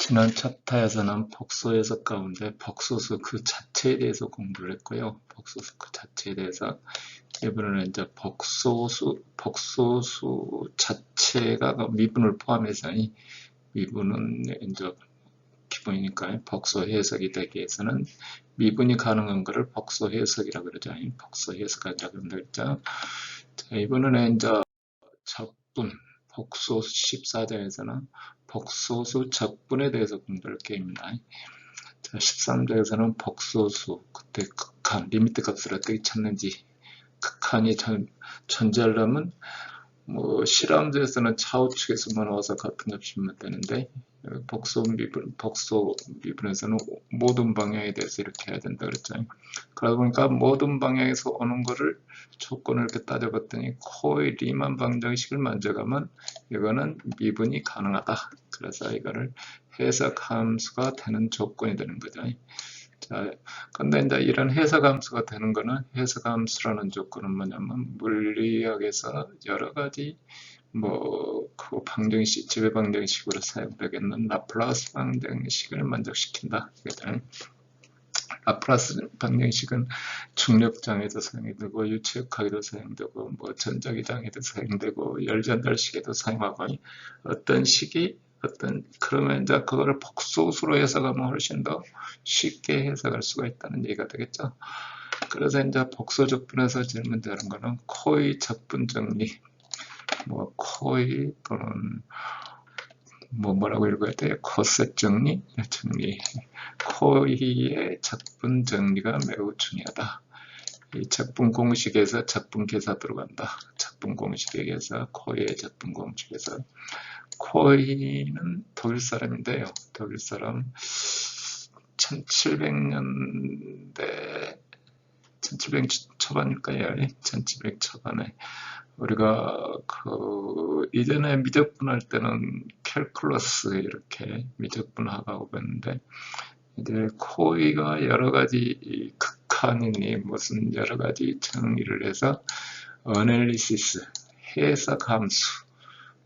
지난 챕터에서는 복소 해석 가운데 복소수 그 자체에 대해서 공부를 했고요. 복소수 그 자체에 대해서 이번에는 이제 복소수 자체가 미분을 포함해서 미분은 이제 기본이니까 복소 해석이 되기 위해서는 미분이 가능한 것을 복소 해석이라고 그러죠. 복소 해석이라고 그러죠. 자, 이번에는 이제 적분 복소수 14장에서는 복소수 적분에 대해서 공부할 게임입니다. 자, 13장에서는 복소수, 그때 극한, 리미트 값을 어떻게 찾는지, 극한이 존재하려면 실험지에서는 차우측에서만 와서 같은 값이면 되는데 복소 미분에서는 모든 방향에 대해서 이렇게 해야 된다 그랬잖아요. 그러다 보니까 모든 방향에서 오는 거를 조건을 이렇게 따져봤더니 코의 리만 방정식을 만져가면 이거는 미분이 가능하다. 그래서 이거를 해석함수가 되는 조건이 되는 거죠. 자, 근데 이제 이런 해석함수가 되는 거는 해석함수라는 조건은 뭐냐면 물리학에서 여러 가지 그 방정식, 지배 방정식으로 사용되겠는 라플라스 방정식을 만족시킨다. 라플라스 방정식은 중력장에도 사용되고 유체역학에도 사용되고 전자기장에도 사용되고 열전달식에도 사용하고 그러면 이제 그거를 복소수로 해석하면 훨씬 더 쉽게 해석할 수가 있다는 얘기가 되겠죠. 그래서 이제 복소적분에서 제일 먼저 하는 거는 코의 적분 정리, 코의 또는 뭐라고 읽어야 돼요? 코셋 정리? 코의 적분 정리가 매우 중요하다. 이 적분 공식에서 적분 계사 들어간다. 적분 공식에서 코의 적분 공식에서 코이는 독일 사람인데요. 독일 사람 1700년대 1700 초반일까요? 1700 초반에 우리가 이전에 미적분할 때는 캘큘러스 이렇게 미적분하고 봤는데 이제 코이가 여러 가지 극한이니 무슨 여러 가지 정의를 해서 어널리시스 해석함수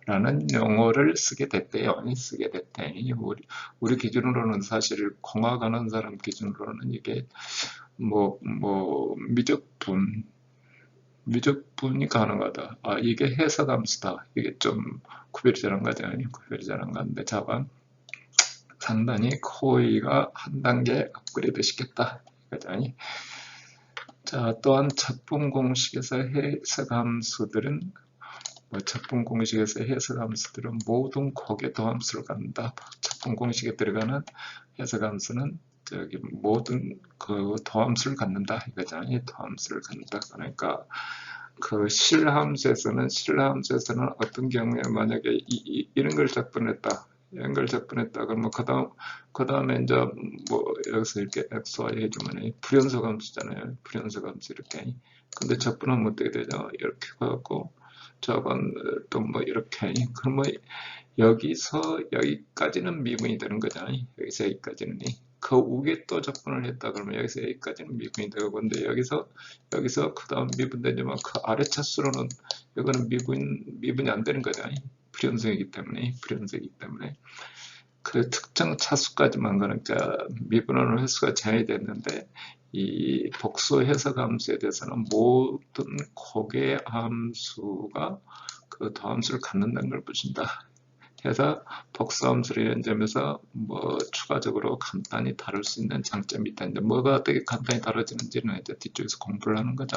라는 용어를 쓰게 됐대요. 우리 기준으로는 사실 공학하는 사람 기준으로는 이게 미적분이 가능하다. 이게 해석함수다. 이게 좀 구별이 잘한 거죠. 구별이 잘한 건데 자반 상당히 코이가 한 단계 업그레이드 시켰다. 이거죠. 자, 또한 적분 공식에서 해석함수들은 적분 공식에서 해석함수들은 모든 곡의 도함수를 갖는다. 적분 공식에 들어가는 해석함수는 모든 그 도함수를 갖는다. 이거잖아요. 도함수를 갖는다. 그러니까 그 실함수에서는 어떤 경우에 만약에 이런 걸 적분했다. 이런 걸 적분했다. 그러면 그 다음에 이제 여기서 이렇게 XY 해주면 불연속 함수잖아요. 불연속 함수 이렇게. 근데 적분하면 어떻게 되죠? 이렇게 가고 저건 또 이렇게. 그러면 여기서 여기까지는 미분이 되는 거잖아요. 여기서 여기까지는. 그 위에 또 적분을 했다 그러면 여기서 여기까지는 미분이 되고, 근데 여기서 그 다음 미분되지만 그 아래 차수로는 이거는 미분이 안 되는 거잖아요. 불연속이기 때문에. 그 특정 차수까지만 그러니까 미분하는 횟수가 제한이 됐는데 이 복수 해석 함수에 대해서는 모든 고개 함수가 그 더함수를 갖는다는 걸 보신다. 그래서 복수 함수를 이런 점에서 추가적으로 간단히 다룰 수 있는 장점이 있다. 이제 뭐가 어떻게 간단히 다뤄지는지는 이제 뒤쪽에서 공부를 하는 거죠.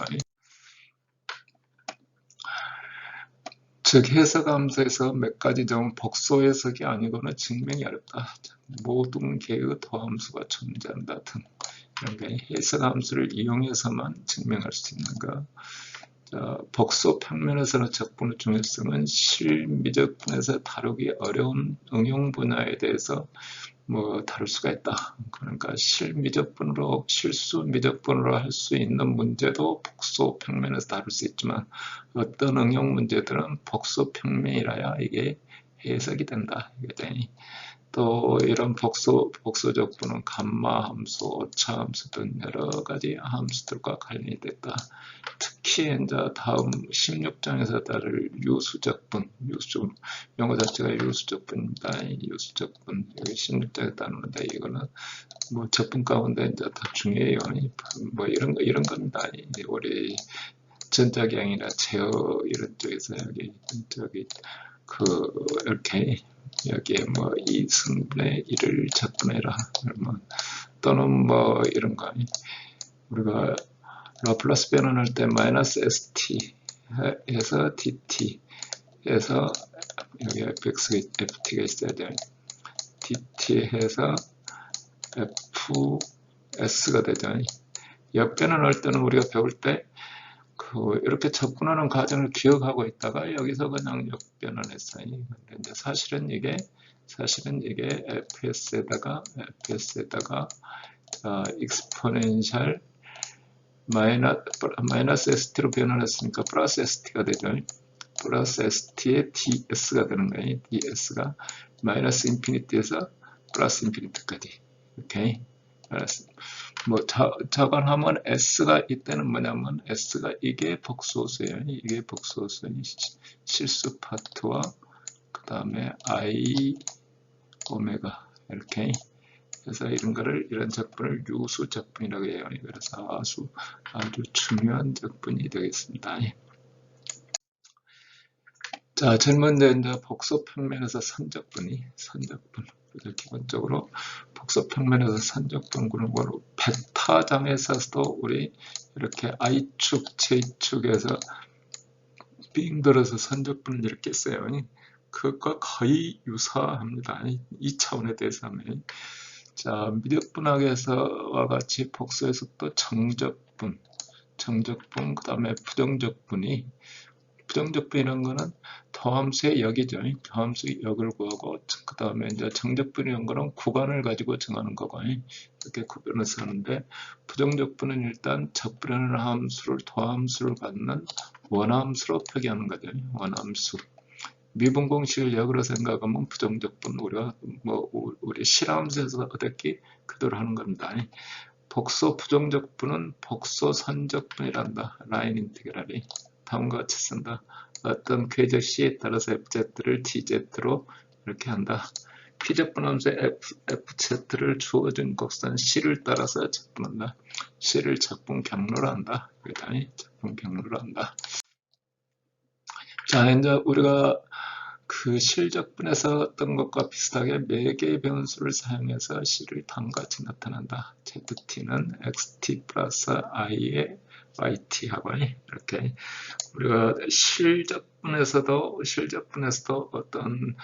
즉 해석함수에서 몇 가지 점 복수 해석이 아니고는 증명이 어렵다. 모든 개의 더함수가 존재한다 등 이런 게 해석함수를 이용해서만 증명할 수 있는 것. 복수 평면에서는 적분의 중요성은 실미적분에서 다루기 어려운 응용 분야에 대해서 다룰 수가 있다. 그러니까 실수 미적분으로 할 수 있는 문제도 복수 평면에서 다룰 수 있지만 어떤 응용 문제들은 복수 평면이라야 이게 해석이 된다. 또 이런 복수적분은 감마 함수, 오차 함수 등 여러 가지 함수들과 관련이 됐다. 특히 이제 다음 16장에서 다룰 유수적분, 용어 자체가 유수적분입니다. 유수적분, 여기 16장에 다루는데 이거는 뭐 적분 가운데 이제 더 중요해요. 뭐 이런 겁니다. 우리 전작이 아니라 제어 이런 쪽에서 저기 이렇게 여기에 뭐 2승분의 1을 적분해라. 또는 뭐 이런 거 우리가 라플라스 변환할 때 마이너스 st 해서 dt 해서 여기 fx, ft가 있어야 돼요. dt 해서 fs가 되죠. 역변환할 때는 우리가 배울 때 이렇게 접근하는 과정을 기억하고 있다가 여기서 그냥 역변환했어요. 근데 이제 사실은 이게 fs에다가 exponential 마이너스 st로 변환했으니까 플러스 st가 되죠. 플러스 st에 ds가 되는 거예요. ds가 마이너스 인피니티에서 플러스 인피니티까지. 오케이. 뭐 저간하면 s가 이때는 뭐냐면 s가 이게 복소수예요. 이게 복소수의 실수 파트와 그 다음에 i 오메가 이렇게 그래서 이런 적분을 유수 적분이라고 해요. 그래서 아주 중요한 적분이 되겠습니다. 자, 제일 먼저 이제 복소 평면에서 선적분. 기본적으로 복소 평면에서 선적분 구름으로 벡터장에서도 우리 이렇게 I축, J축에서 빙 들어서 선적분을 이렇게 써요. 그것과 거의 유사합니다. 이 차원에 대해서 하면. 자, 미적분학에서와 같이 복소에서 또 정적분, 그 다음에 부정적분이란 거는 더함수의 역이죠. 더함수의 역을 구하고, 그 다음에 이제 정적분이란 거는 구간을 가지고 정하는 거고, 이렇게 구별해서 하는데, 부정적분은 일단 적분하는 함수를 더함수를 갖는 원함수로 표기하는 거죠. 원함수. 미분 공식을 역으로 생각하면 부정적분 우리가 우리 실험에서 얻었기 그대로 하는 겁니다. 복소 부정적분은 복소 선적분이란다. 라인 인티그랄이 다음과 같이 쓴다. 어떤 궤적 C에 따라서 FZ를 TZ로 이렇게 한다. P적분 함수의 FZ를 주어진 곡선 C를 따라서 적분한다. C를 적분 경로로 한다. 적분 경로로 한다. 자, 이제 우리가 그 실적분에서 어떤 것과 비슷하게 매개 변수를 사용해서 C를 다음과 같이 나타난다. ZT는 XT 플러스 I의 YT하고 이렇게 우리가 실적분에서도 어떤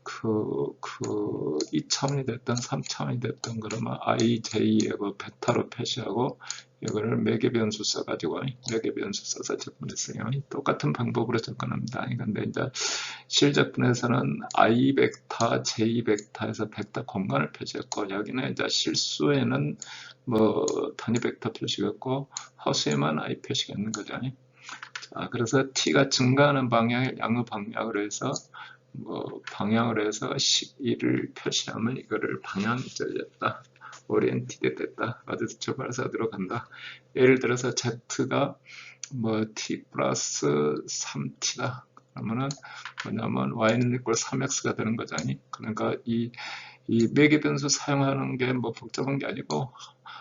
2차원이 됐던 3차원이 됐던 그러면 I, J의 베타로 표시하고 이거를 매개변수 써가지고 매개변수 써서 접근했어요. 똑같은 방법으로 접근합니다. 근데 이제 실적분에서는 I 벡터, J 벡터에서 벡터 공간을 표시했고 여기는 이제 실수에는 뭐 단위 벡터 표시했고 허수에만 I 표시가 있는 거죠. 자, 그래서 T가 증가하는 방향을 양의 방향으로 해서 방향으로 해서 11을 표시하면 이거를 방향절렸다. 오리엔티드 됐다. 어디서 출발해서 들어간다. 예를 들어서 Z가 T 플러스 3T다. 그러면은 뭐냐면 Y는 이꼴 3X가 되는 거죠. 그러니까 이 매개 변수 사용하는 게 복잡한 게 아니고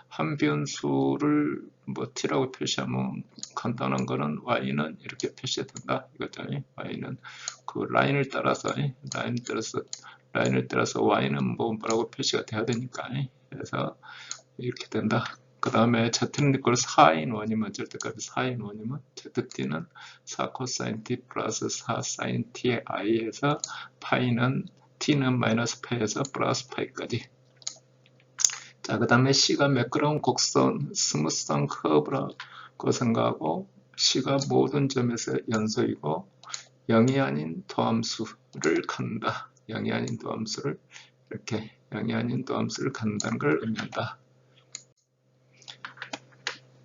한 변수를 T라고 표시하면 간단한 거는 Y는 이렇게 표시된다. 이거죠. Y는 그 라인을 따라서 Y는 뭐라고 표시가 돼야 되니까. 그래서 이렇게 된다. 그 다음에 Z는 이꼴 4인 원이면 절대값이 4인 원이면 ZT는 4 코사인 T 플러스 4 사인 T의 I에서 파이는 T는 마이너스 파이에서 플러스 파이까지. 자, 그 다음에 C가 매끄러운 곡선, 스무스한 커브라고 생각하고 C가 모든 점에서 연소이고 0이 아닌 도함수를 갖는다. 0이 아닌 도함수를 이렇게 0이 아닌 도함수를 갖는다는 걸 의미한다.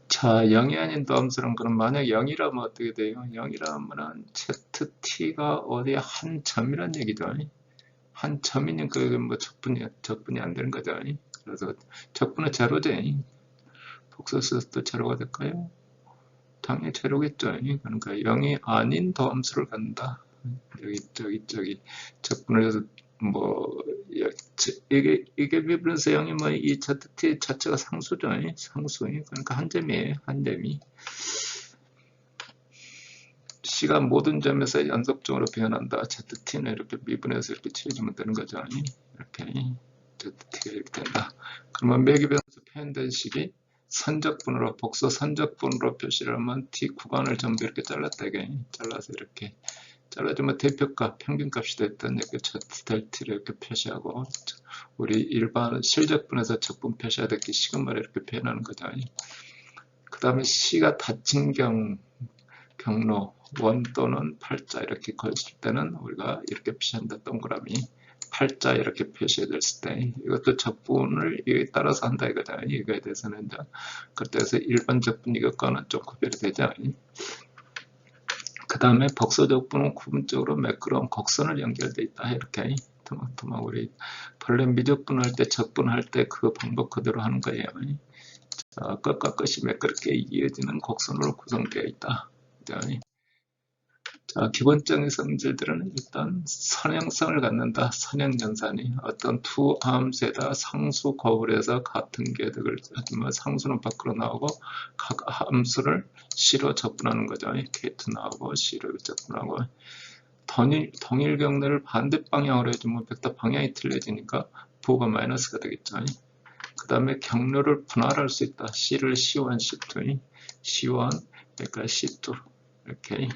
자, 0이 아닌 도함수란 거는 만약 0이라면 어떻게 돼요? 0이라면 ZT가 어디에 한 점이란 얘기죠. 한 점이니까 적분이 안 되는 거죠. 그래서 적분은 제로죠. 복소수도 제로가 될까요? 당연히 제로겠죠. 그러니까 0이 아닌 더함수를 갖는다. 저기 적분을 해서 뭐 이게 미분에서 0이 뭐 이 ZT 자체가 상수죠. 상수. 그러니까 한 점이에요. 한 점이. 시간 모든 점에서 연속적으로 변한다. ZT는 이렇게 미분해서 이렇게 칠해주면 되는 거죠. 이렇게 ZT가 이렇게 된다. 그러면 매기변수 표현된 식이 선적분으로 복소 선적분으로 표시를 하면 T 구간을 전부 이렇게 잘랐다. 이게 잘라서 이렇게 잘라주면 대표값 평균값이 됐던 이렇게 ZT를 이렇게 표시하고 우리 일반 실적분에서 적분 표시해야 될 게 시그마를 이렇게 표현하는 거죠. 그 다음에 C가 닫힌 경로 원 또는 팔자 이렇게 걸칠 때는 우리가 이렇게 표시한다. 동그라미 팔자 이렇게 표시해 줬을 때 이것도 적분을 이거에 따라서 한다 이거다. 이거에 대해서는 이제 그때에서 일반 적분 이것과는 좀 구별이 되죠. 그 다음에 복소 적분은 구분적으로 매끄러운 곡선을 연결돼 있다. 이렇게 토막토막 우리 본래 미적분 할 때 적분할 때 그 방법 그대로 하는 거예요. 자, 끝과 끝이 매끄럽게 이어지는 곡선으로 구성되어 있다. 자, 기본적인 성질들은 일단 선형성을 갖는다. 선형연산이 어떤 두 함수에다 상수 곱을 해서 같은 궤득을 하지만 상수는 밖으로 나오고 각 함수를 C로 적분하는 거죠. K2 나오고 C로 적분하고 동일 경로를 반대 방향으로 해주면 벡터 방향이 틀려지니까 부호가 마이너스가 되겠죠. 그 다음에 경로를 분할할 수 있다. C를 C1, C2, C1, 그러니까 C2 이렇게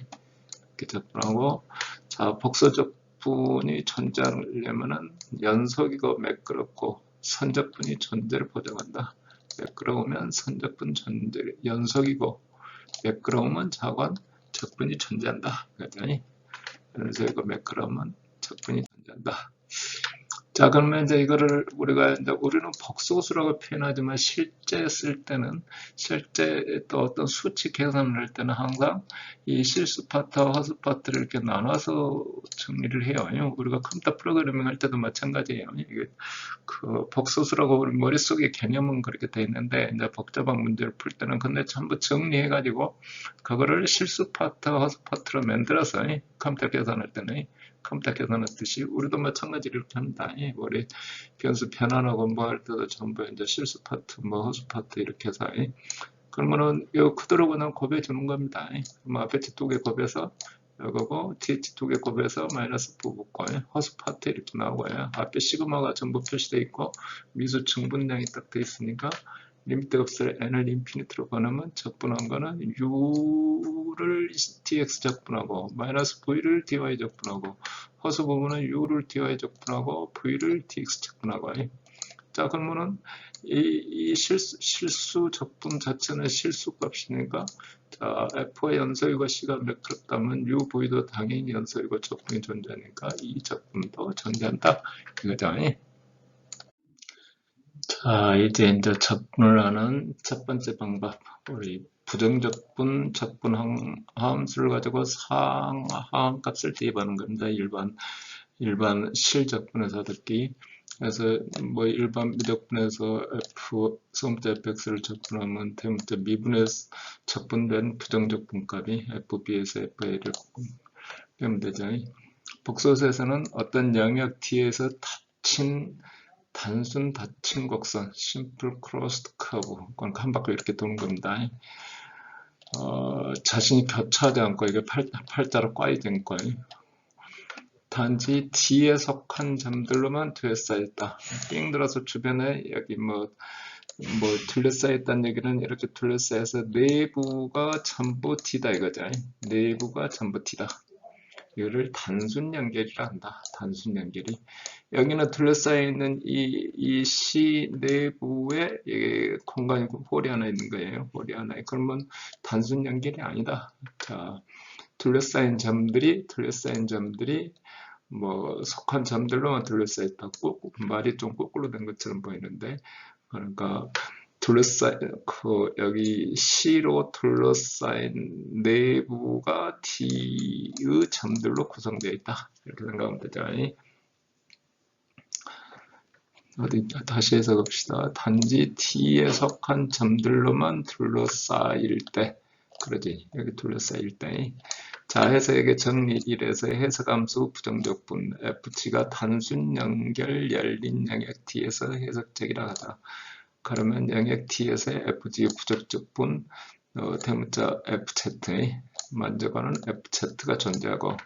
적분하고 자 복소적분이 존재하려면은 연속이고 매끄럽고 선적분이 존재를 보장한다. 매끄러우면 선적분 존재, 연속이고 매끄러우면 자관 적분이 존재한다. 그러더니 연속이고 매끄러우면 적분이 존재한다. 자, 그러면 이제 이거를 우리는 복소수라고 표현하지만 실제 쓸 때는 실제 또 어떤 수치 계산을 할 때는 항상 이 실수 파트와 허수 파트를 이렇게 나눠서 정리를 해요. 우리가 컴퓨터 프로그래밍 할 때도 마찬가지예요. 이게 그 복소수라고 우리 머릿속에 개념은 그렇게 돼 있는데 이제 복잡한 문제를 풀 때는 근데 전부 정리해 가지고 그거를 실수 파트와 허수 파트로 만들어서 컴퓨터 계산할 때는 컴퓨터 계산했듯이 우리도 마찬가지로 이렇게 합니다. 우리 변수 변환하고 뭐 할 때도 전부 이제 실수 파트, 뭐 허수 파트 이렇게 해서 그러면은 이거 그대로 그냥 곱해 주는 겁니다. 그럼 앞에 두 개 곱해서 이거고 TH 두 개 곱해서 마이너스 부붙고 허수 파트 이렇게 나오고요. 앞에 시그마가 전부 표시되어 있고 미수 증분량이 딱 돼 있으니까 리미트 값을 n을 인피니트로 보내면 적분한 거는 u를 dx 적분하고 마이너스 v를 dy 적분하고 허수 부분은 u를 dy 적분하고 v를 dx 적분하고 자 그러면은 이 실수 적분 자체는 실수 값이니까 자 f의 연속이고 c가 매끄럽다면 u, v도 당연히 연속이고 적분이 존재하니까 이 적분도 존재한다 이거죠. 자, 이제 적분을 하는 첫 번째 방법. 우리 부정적분, 적분 함수를 가지고 상하함 값을 대입하는 겁니다. 일반 실적분에서 듣기. 그래서 뭐 일반 미적분에서 f, 소문자 fx를 적분하면 대문자 미분에서 적분된 부정적분 값이 fb에서 fa를 빼면 되죠. 복소수에서는 어떤 영역 T에서 단순 닫힌 곡선, 심플 크로스드 커브, 그러니까 한 바퀴 이렇게 도는 겁니다. 자신이 교차하지 않고 이게 팔자로 꽈이된 거예요. 단지 D에 속한 점들로만 둘러싸였다. 삥 들어서 주변에 여기 뭐 둘러싸였다는 얘기는 이렇게 둘러싸여서 내부가 전부 D다 이거죠. 내부가 전부 D다. 이거를 단순 연결이라 한다. 단순 연결이. 여기는 둘러싸여 있는 이 C 내부에 공간이 홀이 하나 있는 거예요. 홀이 하나. 그러면 단순 연결이 아니다. 자, 둘러싸인 점들이 뭐 속한 점들로만 둘러싸여 있다고 말이 좀 거꾸로 된 것처럼 보이는데 그러니까 여기 C로 둘러싸인 내부가 D의 점들로 구성되어 있다. 이렇게 생각하면 되죠. 다시 해석합시다. 단지 T에 속한 점들로만 둘러싸일 때 그러지. 여기 둘러싸일 때. 자, 해석에게 정리 1에서 해석함수 부정적분 FG가 단순 연결 열린 영역 T에서 해석적이라 하다. 그러면 영역 T에서의 FG 부정적분 대문자 FZ의 만져가는 FZ가 존재하고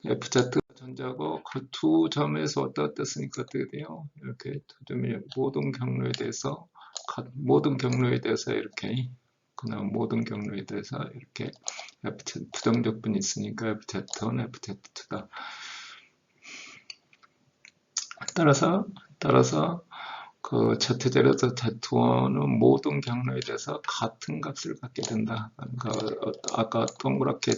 FZ가 존재하고 그 두 점에서 어떻습니까? 어떻게 돼요? 이렇게 두 점이 모든 경로에 대해서 이렇게 그냥 모든 경로에 대해서 이렇게 FZ 부정적분이 있으니까 FZ1, FZ2다. 따라서 그 Z0에서 Z1은 모든 경로에 대해서 같은 값을 갖게 된다. 그러니까 아까 동그랗게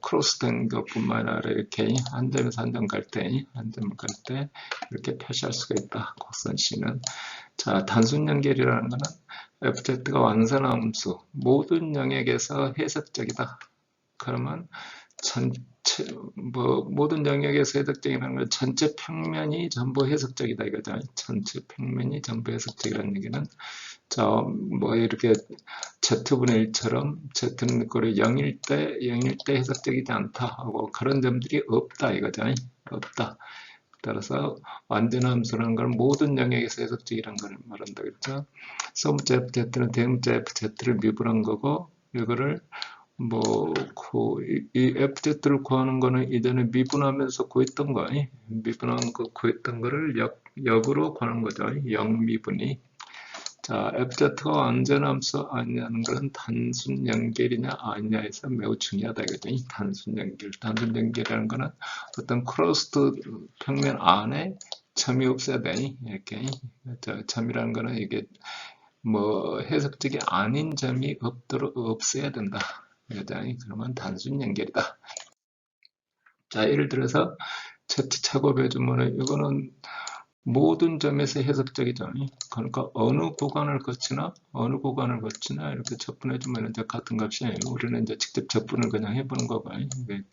크로스된 것뿐만 아니라 이렇게 한 점에서 한 점 갈 때 이렇게 표시할 수가 있다. 곡선 C는. 자, 단순 연결이라는 것은 FZ가 완전한 함수, 모든 영역에서 해석적이다. 그러면 모든 영역에서 해석적이라는 건 전체 평면이 전부 해석적이다 이거죠. 전체 평면이 전부 해석적이라는 얘기는 이렇게 Z분의 1처럼 Z는 거를 0일 때 해석적이지 않다 하고 그런 점들이 없다 이거죠. 없다. 따라서 완전한 함수라는 걸 모든 영역에서 해석적이라는 걸 말한다 그랬죠. 소문자 FZ는 대문자 FZ를 미분한 거고 이거를 이 FZ를 구하는 거는 이전에 미분하면서 구했던 거, 구했던 거를 역으로 구하는 거죠. 역미분이. 자, FZ가 완전함수 아니냐는 것은 단순 연결이냐 아니냐에서 매우 중요하다 이거죠. 단순 연결이라는 것은 어떤 크로스드 평면 안에 점이 없어야 돼. 이렇게. 점이라는 것은 이게 해석적이 아닌 점이 없어야 된다. 그러면 단순 연결이다. 자, 예를 들어서 Z차고 주문은 이거는 모든 점에서 해석적이죠. 그러니까 어느 구간을 거치나 이렇게 접근해주면 이제 같은 값이에요. 우리는 이제 직접 접근을 그냥 해보는 거고, 이제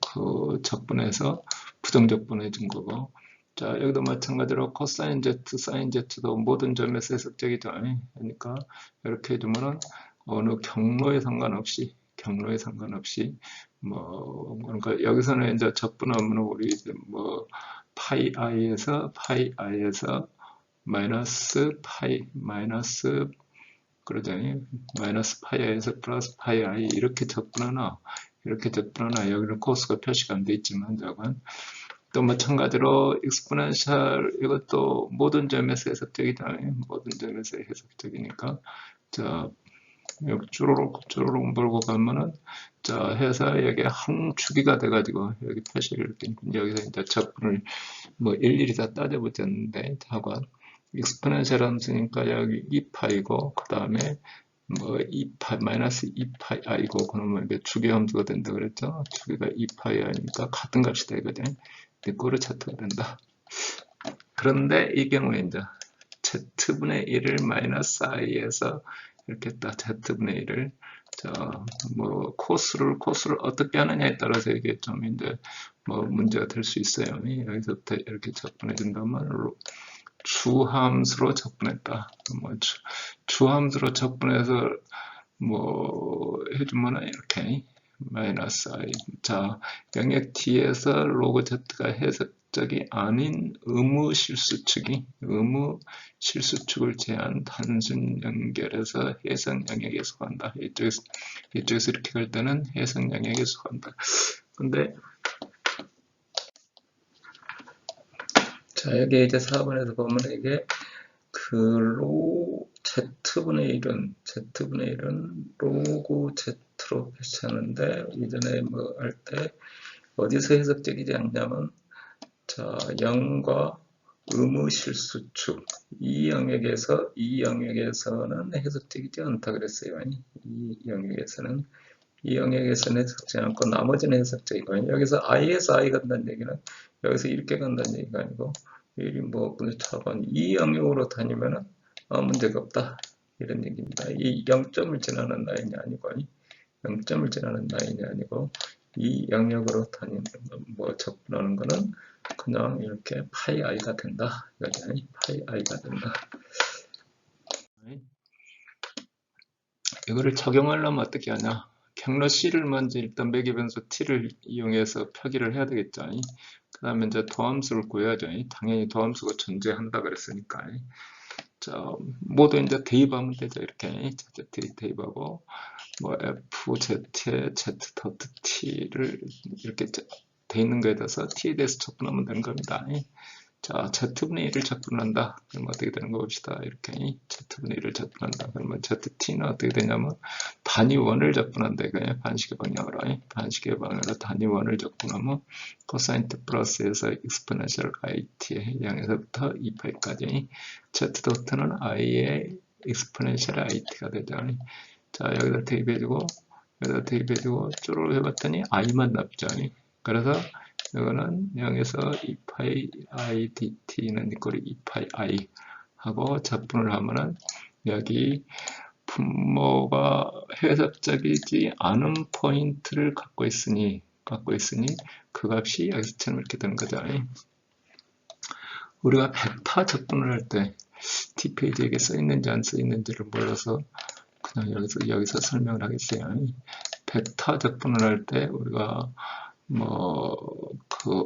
그 접근해서 부정접근해준 거고. 자, 여기도 마찬가지로 코사인 Z, 사인 Z도 모든 점에서 해석적이죠. 그러니까 이렇게 해주면은 어느 경로에 상관없이 그러니까 여기서는 이제 접근하면 우리 파이 i에서 마이너스 파이 i에서 플러스 파이 i 이렇게 접근하나 여기는 코스가 표시가 안 돼 있지만 또 마찬가지로 익스포넨셜 이것도 모든 점에서 해석적이잖아요. 모든 점에서 해석적이니까 자 쭈루룩 몰고 가면은 해서 여기 한 주기가 돼가지고 여기 표시를 이렇게 여기서 이제 접근을 일일이 다 따져보셨는데 하고 익스포넨셜 함수니까 여기 2파이고 그 다음에 마이너스 2파이 i고 그러면 이게 주기 함수가 된다 그랬죠. 주기가 2파이 i니까 같은 값이 되거든. 그거를 Z가 된다. 그런데 이 경우에 이제 Z분의 1을 마이너스 i에서 이렇게 딱 Z분의 1을 코스를 어떻게 하느냐에 따라서 이게 좀 이제 문제가 될 수 있어요. 여기서부터 이렇게 접근해 준다면 주함수로 접근했다. 주함수로 접근해서 해주면 이렇게 마이너스 i. 자, 영역 T에서 로그 Z가 해석적이 아닌 의무 실수축을 제한 단순 연결해서 해석 영역에 속한다. 이쪽에서 이렇게 갈 때는 해석 영역에 속한다. 근데 자, 여기 이제 4번에서 보면 이게 Z분의 1은 로그 Z로 표시하는데 이전에 할 때 어디서 해석적이지 않냐면 0과 의무 실수축 이 영역에서는 해석적이지 않다 그랬어요. 이 영역에서는 해석되지 않고 나머지는 해석적이고 여기서 i에서 i 간다는 얘기는 여기서 이렇게 간다는 얘기가 아니고 이 영역으로 다니면은 문제가 없다 이런 얘기입니다. 이 0점을 지나는 라인이 아니고 이 영역으로 다니는 접근하는 거는 그냥 이렇게 파이 i가 된다. 파이 i가 된다. 이거를 적용하려면 어떻게 하냐? 경로 C를 먼저 일단 매개 변수 T를 이용해서 표기를 해야 되겠죠. 그 다음에 이제 도함수를 구해야죠. 당연히 도함수가 존재한다 그랬으니까. 자, 모두 이제 대입하면 되죠. 이렇게 Z 대입하고 뭐 FZ에 Z.T를 이렇게 돼 있는 거에 대해서 T에 대해서 접근하면 되는 겁니다. 자, Z분의 1을 접근한다. 그럼 어떻게 되는 거 봅시다. 이렇게 Z분의 1을 접근한다. 그러면 ZT는 어떻게 되냐면 단위원을 접근한다. 이거예요. 반식의 방향으로. 반식의 방향으로 단위원을 접근하면 코사인 T 플러스에서 익스포넨셜 IT의 0에서부터 2파이까지 Z.는 I의 익스포넨셜 IT가 되죠. 자, 여기다 대입해주고 여기다 대입해주고 쪼르르 해봤더니 I만 남죠. 그래서 이거는 0에서 2파이 I dt는 이꼴이 2파이 I 하고 접분을 하면은 여기 분모가 해석적이지 않은 포인트를 갖고 있으니 그 값이 여기서처럼 이렇게 되는 거죠. 우리가 벡터 접분을 할 때 T페이지에 써 있는지 안 써 있는지를 몰라서 그냥 여기서 설명을 하겠어요. 벡터 접분을 할 때 우리가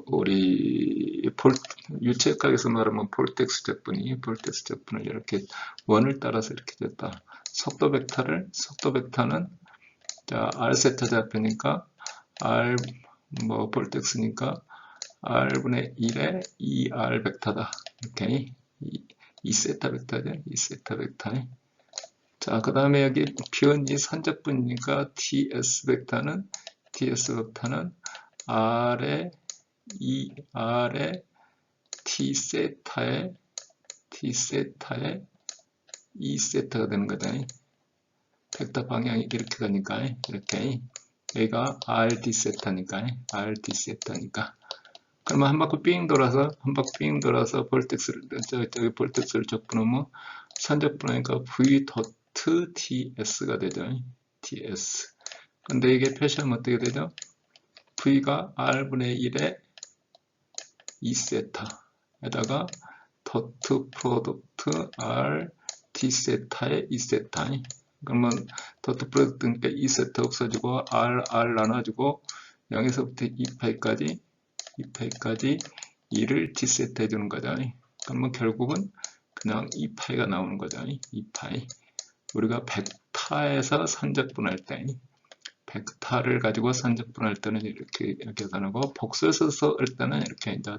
우리 유체역학에서 말하면 볼텍스 접분을 이렇게 원을 따라서 이렇게 됐다. 속도 벡터는 자, r 세타 좌표니까 r 볼텍스니까 r분의 1에 2r 벡터다. 이렇게 2세타 벡터죠. 2세타 벡터. 자, 그 다음에 여기 변이 선적분이니까 ts 벡터는 R의 T세타의 2세타가 되는 거다. 벡터 방향이 이렇게 가니까 이렇게 여기가 RD세타니까 그러면 한 바퀴 삥 돌아서 볼텍스를 저기 볼텍스를 접근하면 선적분하니까 V.TS가 되죠. TS. 근데 이게 표시하면 어떻게 되죠? V가 R분의 1에 2세타에다가 도트 프로덕트 R D세타에 2세타. 그러면 도트 프로덕트니까 2세타 없어지고 R 나눠주고 0에서부터 2파이까지 2를 D세타 해주는 거죠. 그러면 결국은 그냥 2파이가 나오는 거죠. 2파이. 우리가 벡터에서 선적분할 때 벡터를 가지고 선적분할 때는 이렇게 계산하고 복수해서 할 때는 이렇게 이제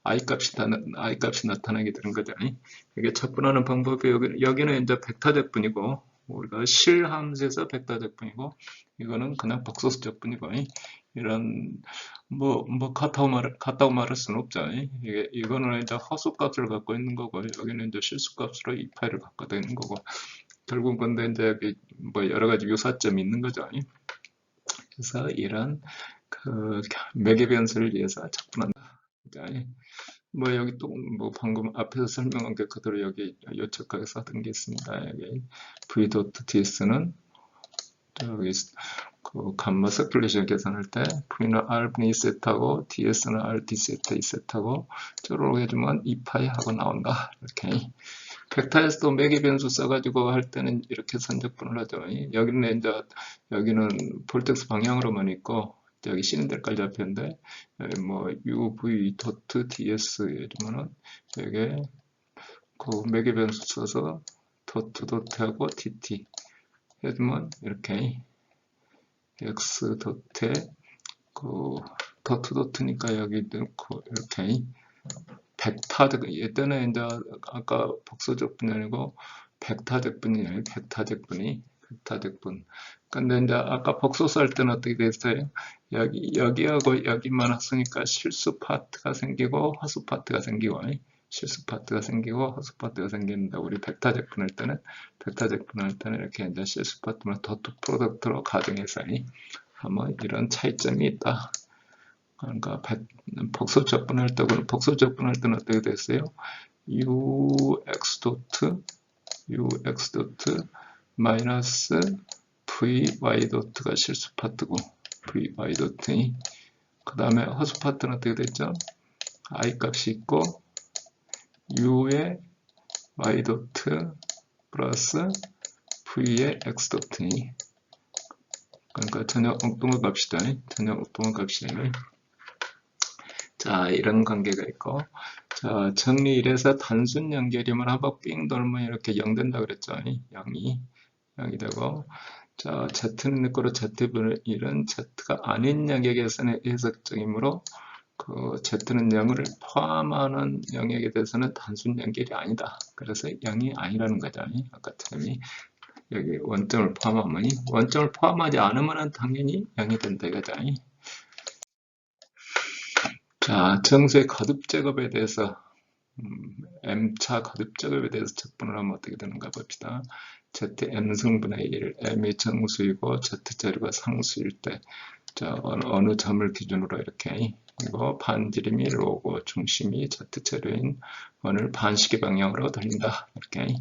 i값이 나타나게 되는 거죠. 이게 접분하는 방법이 여기는 이제 벡터적분이고 우리가 실함수에서 벡터적분이고 이거는 그냥 복소수 적분이고 이런 같다고 말할 수는 없죠. 이거는 이제 허수값을 갖고 있는 거고 여기는 이제 실수값으로 2파이를 갖고 있는 거고 결국 근데 이제 여기 여러 가지 유사점이 있는 거죠. 그래서 이런 그 매개 변수를 위해서 접근한다. 여기 또 방금 앞에서 설명한 게 그대로 여기 요약해서 하던 게 있습니다. 여기 v.ds는 여기 그 감마 서큘레이션 계산할 때 v는 r분의 2세타고 ds는 r d세타 2세타고 쪼로록 해주면 2파이 하고 나온다. 이렇게. 벡터에서도 매개 변수 써가지고 할 때는 이렇게 선적분을 하죠. 여기는 볼텍스 방향으로만 있고 여기 시린데칼 좌표인데 uv.ds 해주면은 여기에 그 매개 변수 써서 도트하고 tt 해주면 이렇게 x.에 그 도트니까 여기 넣고 이렇게 벡터적, 예전에 이제 아까 복수적분이 아니고 벡터적분이에요. 벡터적분. 근데 이제 아까 복소수 할 때는 어떻게 됐어요? 여기하고 여기만 합쓰니까 실수 파트가 생기고 허수 파트가 생기고 실수 파트가 생기고 허수 파트가 생기는데 우리 벡터적분 할 때는 이렇게 이제 실수 파트만 도트 프로덕트로 가정해서 하면 이런 차이점이 있다. 그러니까 복소 접분할 때는 어떻게 됐어요? ux 마이너스 vy 도트가 실수 파트고 vy 도트. 그 다음에 허수 파트는 어떻게 됐죠? I 값이 있고 u의 y 도트 플러스 V의 x 도트니 그러니까 전혀 엉뚱한 값이다. 전혀 엉뚱한 값이네. 자, 이런 관계가 있고, 자, 정리 1에서 단순 연결이면 한번 삥 돌면 이렇게 0 된다 그랬죠. 0이 되고, 자, Z는 내 거로 Z분의 1은 Z가 아닌 영역에서는 해석적이므로, 그 Z는 0을 포함하는 영역에 대해서는 단순 연결이 아니다. 그래서 0이 아니라는 거죠. 아까 term이 여기 원점을 포함하면, 원점을 포함하지 않으면 당연히 0이 된다 이거죠. 자, 정수의 거듭 제곱에 대해서 M차 거듭 제곱에 대해서 적분을 하면 어떻게 되는가 봅시다. Zm승분의 1, M이 정수이고 Z제로가 상수일 때, 자, 어느 점을 기준으로 이렇게, 이거 반지름이 로고 중심이 Z제로인 원을 반시계 방향으로 돌린다. 이렇게.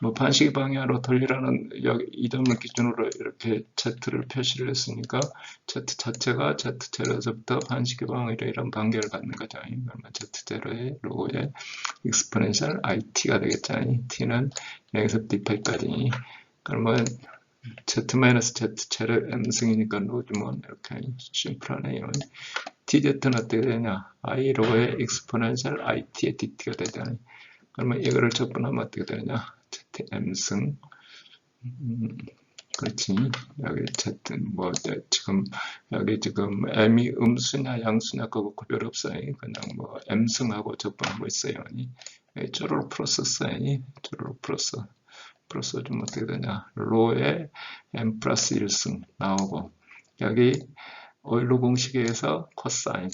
뭐 반시계 방향으로 돌리라는 여기 이 점을 기준으로 이렇게 Z를 표시를 했으니까 Z 자체가 Z0에서부터 반시계 방향으로 이런 관계를 갖는 거죠. 그러면 Z0의 로고의 exponential it가 되겠죠. t는 0에서 d파이까지. 그러면 z-z0 m승이니까 로주면 이렇게 심플하네요. dz는 어떻게 되냐? i 로고의 exponential it의 dt가 되잖아요. 그러면 이거를 적분하면 어떻게 되냐? zm승 그렇지. 여기 z 뭐 지금 여기 지금 m이 음수냐 양수냐 그거 구별 없어요. 그냥 뭐 m승하고 적분하고 있어요. 쪼로로 플러스 써요. 쪼로로 플러스 좀 어떻게 되냐? 로에 m 플러스 1승 나오고 여기 오일로 공식에서 코사인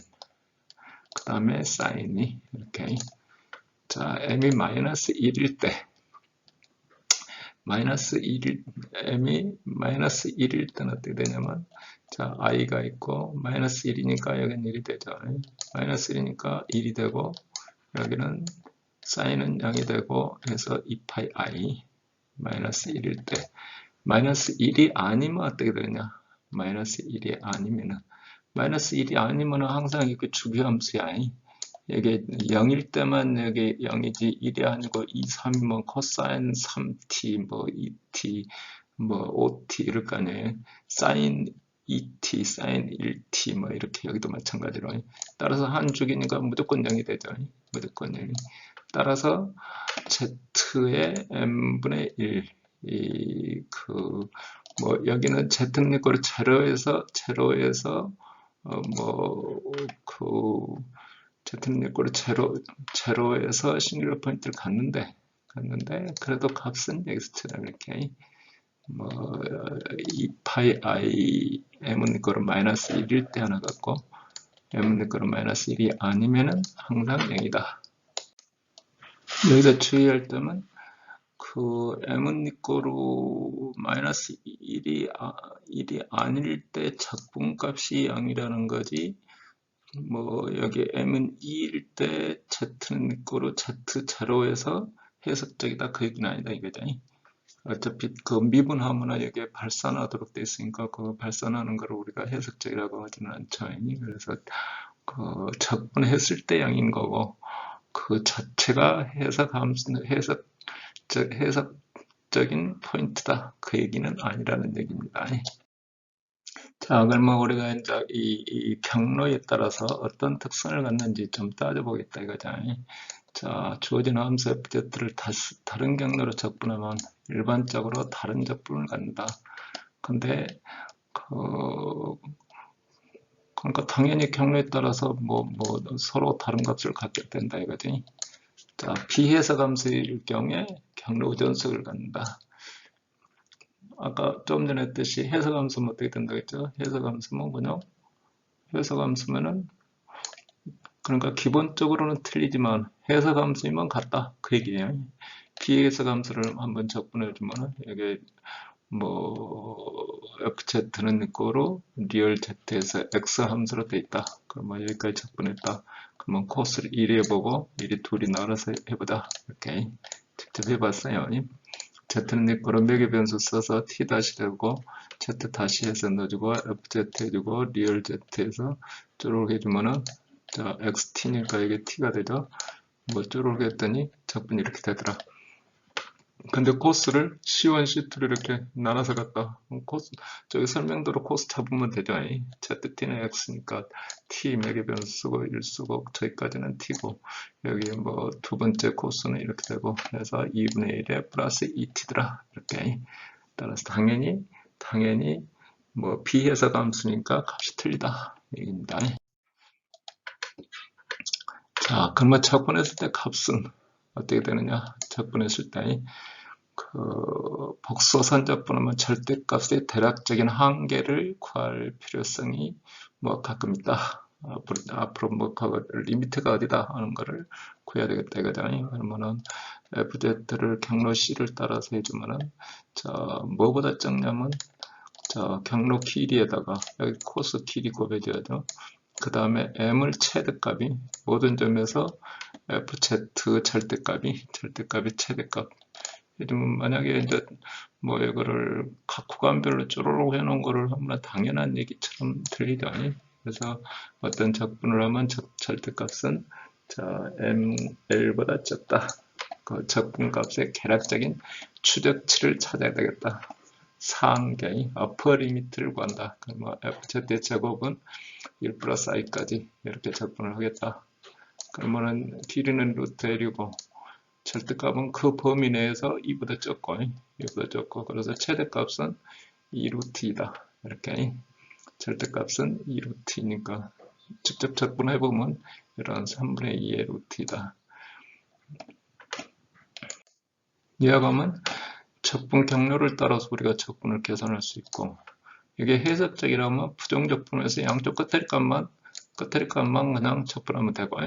그 다음에 사인이 이렇게 자 m이 마이너스 1일 때 마이너스 1일, m이 마이너스 1일 때는 어떻게 되냐면, 자, i가 있고, 마이너스 1이니까 여기는 1이 되죠. 마이너스 1이니까 1이 되고, 여기는 사인은 0이 되고, 해서 2파이 i, 마이너스 1일 때, 마이너스 1이 아니면 어떻게 되냐? 마이너스 1이 아니면은, 마이너스 1이 아니면은 항상 이렇게 주기함수야. 이게 0일 때만 여기 0이지 1이 아니고 2, 3이면 코사인 3t, 뭐 2t, 뭐 5t 이럴 거 아니에요. 사인 2t, 사인 1t 뭐 이렇게 여기도 마찬가지로. 따라서 한 주기니까 무조건 0이 되죠. 무조건 0이. 따라서 z의 m분의 1, 뭐 여기는 z는 거를 제로에서 Z는 내 거를 제로에서 싱글러 포인트를 갔는데 그래도 값은 x처럼 이렇게 뭐 2파이 i m은 내 거를 마이너스 1일 때 하나 갖고 m은 내 거를 마이너스 1이 아니면은 항상 0이다. 여기서 주의할 점은 그 m은 내 거로 마이너스 1이 아닐 때 적분값이 0이라는 거지. 뭐 여기 m은 2일 때 z는 거로 z0에서 해석적이다 그 얘기는 아니다 이거죠. 어차피 그 미분하면 여기에 발산하도록 돼 있으니까 그 발산하는 거를 우리가 해석적이라고 하지는 않죠. 그래서 그 적분했을 때 0인 거고 그 자체가 해석적인 포인트다 그 얘기는 아니라는 얘기입니다. 자, 그러면 우리가 이제 이 경로에 따라서 어떤 특성을 갖는지 좀 따져보겠다 이거죠. 자, 주어진 함수 fz를 다른 경로로 적분하면 일반적으로 다른 적분을 갖는다. 근데 그러니까 당연히 경로에 따라서 뭐 서로 다른 값을 갖게 된다 이거지. 자, 비해석 함수일 경우에 경로 의존식을 갖는다. 아까 좀 전에 했듯이 해석함수는 어떻게 된다 했죠? 해석함수는 뭐냐? 해석함수면은 그러니까 기본적으로는 틀리지만 해석함수이면 같다 그 얘기예요. 비해석함수를 한번 적분해 주면은 이게 뭐 fz는 이거로 리얼 z에서 x 함수로 돼 있다. 그러면 여기까지 적분했다. 그러면 코스를 1위 해보고 1이 둘이 나눠서 해보자. 이렇게 직접 해봤어요. z는 내 거로 매개 변수 써서 t 다시 되고 z 다시 해서 넣어주고 fz 해주고 리얼 z에서 쪼르륵 해주면은 자 xt니까 이게 t가 되죠. 뭐 쪼르륵 했더니 적분이 이렇게 되더라. 근데 코스를 C1, C2로 이렇게 나눠서 갔다. 코스, 저기 설명대로 코스 잡으면 되죠. ZT는 X니까 T 매개 변수고 1 쓰고 저기까지는 T고 여기 뭐 두 번째 코스는 이렇게 되고 그래서 2분의 1에 플러스 2T더라. 이렇게. 따라서 당연히 뭐 비해석 함수니까 값이 틀리다. 얘기입니다. 자, 그러면 적분했을 때 값은 어떻게 되느냐? 적분했을 때 복소선 적분하면 절대값의 대략적인 한계를 구할 필요성이 뭐 가끔 있다. 앞으로 뭐 리미트가 어디다 하는 거를 구해야 되겠다 이거잖아요. 그러면은 FZ를 경로 C를 따라서 해주면은 뭐보다 적냐면 경로 길이에다가 여기 코스 길이 곱해줘야죠. 그 다음에 M을 최대값이 모든 점에서 FZ 절대값이 최대값. 이러면 만약에 이제 뭐 이거를 각 구간별로 쪼로록 해놓은 거를 하면 당연한 얘기처럼 들리죠. 그래서 어떤 적분을 하면 절대값은 ML보다 적다. 그 적분값의 계략적인 추적치를 찾아야 되겠다. 상계, 어퍼 리미트를 구한다. 그럼 FZ의 제곱은 1 플러스 i까지 이렇게 적분을 하겠다. 그러면은 길이는 루트 L이고 절대값은 그 범위 내에서 2보다 적고 그래서 최대값은 2루트이다. 이렇게 절대값은 2루트이니까 직접 적분해보면 이런 3분의 2의 루트이다. 이하감은 적분 경로를 따라서 우리가 적분을 계산할 수 있고 이게 해석적이라면 부정적분에서 양쪽 끝에 값만 그냥 적분하면 되고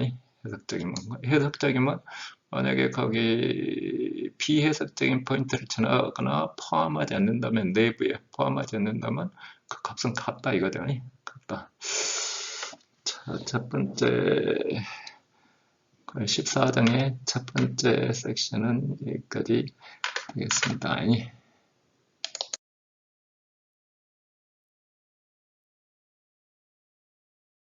해석적이면 만약에 거기 비해석적인 포인트를 지나거나 포함하지 않는다면 내부에 포함하지 않는다면 그 값은 같다 이거죠. 같다. 자, 첫 번째 14장의 첫 번째 섹션은 여기까지 하겠습니다.